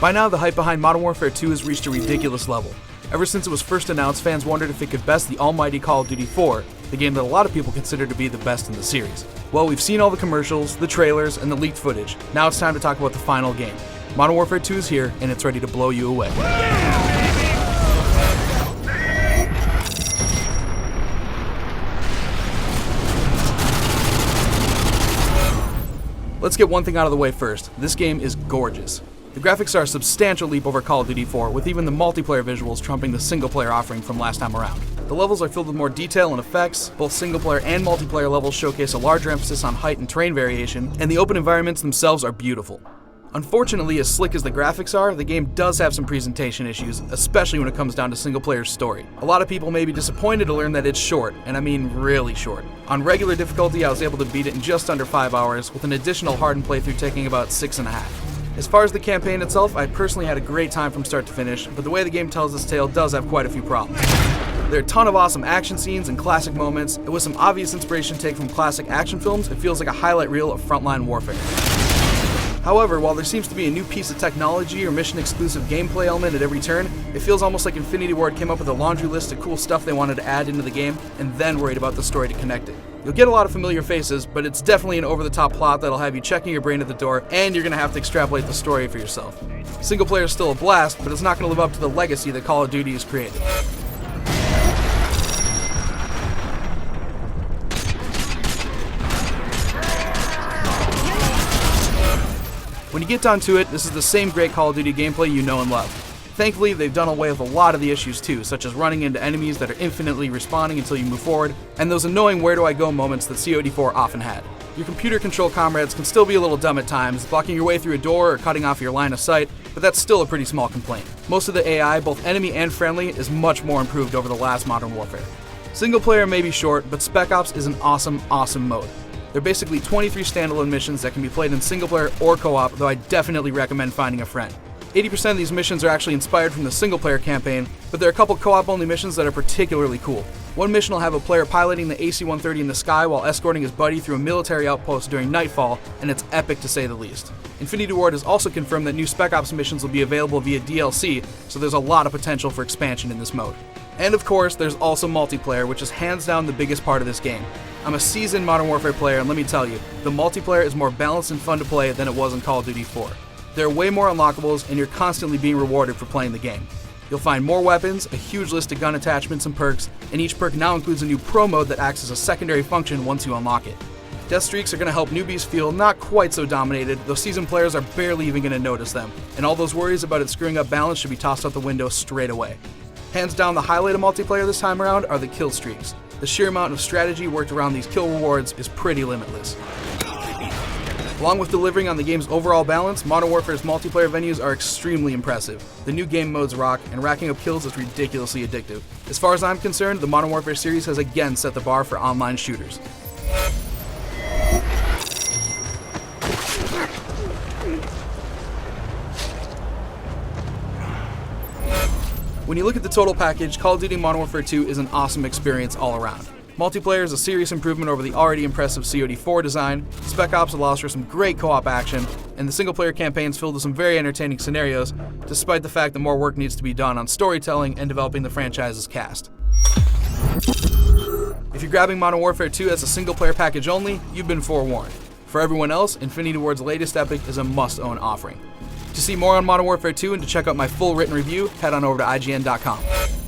By now, the hype behind Modern Warfare 2 has reached a ridiculous level. Ever since it was first announced, fans wondered if it could best the almighty Call of Duty 4, the game that a lot of people consider to be the best in the series. Well, we've seen all the commercials, the trailers, and the leaked footage. Now it's time to talk about the final game. Modern Warfare 2 is here, and it's ready to blow you away. Let's get one thing out of the way first. This game is gorgeous. The graphics are a substantial leap over Call of Duty 4, with even the multiplayer visuals trumping the single-player offering from last time around. The levels are filled with more detail and effects, both single-player and multiplayer levels showcase a larger emphasis on height and terrain variation, and the open environments themselves are beautiful. Unfortunately, as slick as the graphics are, the game does have some presentation issues, especially when it comes down to single-player story. A lot of people may be disappointed to learn that it's short, and I mean really short. On regular difficulty, I was able to beat it in just under 5 hours, with an additional hardened playthrough taking about 6.5. As far as the campaign itself, I personally had a great time from start to finish, but the way the game tells its tale does have quite a few problems. There are a ton of awesome action scenes and classic moments, and with some obvious inspiration taken from classic action films, it feels like a highlight reel of frontline warfare. However, while there seems to be a new piece of technology or mission-exclusive gameplay element at every turn, it feels almost like Infinity Ward came up with a laundry list of cool stuff they wanted to add into the game, and then worried about the story to connect it. You'll get a lot of familiar faces, but it's definitely an over-the-top plot that'll have you checking your brain at the door, and you're gonna have to extrapolate the story for yourself. Single player is still a blast, but it's not gonna live up to the legacy that Call of Duty has created. When you get down to it, this is the same great Call of Duty gameplay you know and love. Thankfully, they've done away with a lot of the issues too, such as running into enemies that are infinitely respawning until you move forward, and those annoying where do I go moments that COD4 often had. Your computer-controlled comrades can still be a little dumb at times, blocking your way through a door or cutting off your line of sight, but that's still a pretty small complaint. Most of the AI, both enemy and friendly, is much more improved over the last Modern Warfare. Single player may be short, but Spec Ops is an awesome mode. There are basically 23 standalone missions that can be played in single player or co-op, though I definitely recommend finding a friend. 80% of these missions are actually inspired from the single player campaign, but there are a couple co-op only missions that are particularly cool. One mission will have a player piloting the AC-130 in the sky while escorting his buddy through a military outpost during nightfall, and it's epic to say the least. Infinity Ward has also confirmed that new Spec Ops missions will be available via DLC, so there's a lot of potential for expansion in this mode. And of course, there's also multiplayer, which is hands down the biggest part of this game. I'm a seasoned Modern Warfare player, and let me tell you, the multiplayer is more balanced and fun to play than it was in Call of Duty 4. There are way more unlockables, and you're constantly being rewarded for playing the game. You'll find more weapons, a huge list of gun attachments and perks, and each perk now includes a new pro mode that acts as a secondary function once you unlock it. Death streaks are going to help newbies feel not quite so dominated, though seasoned players are barely even going to notice them, and all those worries about it screwing up balance should be tossed out the window straight away. Hands down, the highlight of multiplayer this time around are the kill streaks. The sheer amount of strategy worked around these kill rewards is pretty limitless. Along with delivering on the game's overall balance, Modern Warfare's multiplayer venues are extremely impressive. The new game modes rock, and racking up kills is ridiculously addictive. As far as I'm concerned, the Modern Warfare series has again set the bar for online shooters. When you look at the total package, Call of Duty Modern Warfare 2 is an awesome experience all around. Multiplayer is a serious improvement over the already impressive COD4 design, Spec Ops allows for some great co-op action, and the single-player campaign is filled with some very entertaining scenarios, despite the fact that more work needs to be done on storytelling and developing the franchise's cast. If you're grabbing Modern Warfare 2 as a single-player package only, you've been forewarned. For everyone else, Infinity Ward's latest epic is a must-own offering. To see more on Modern Warfare 2 and to check out my full written review, head on over to IGN.com.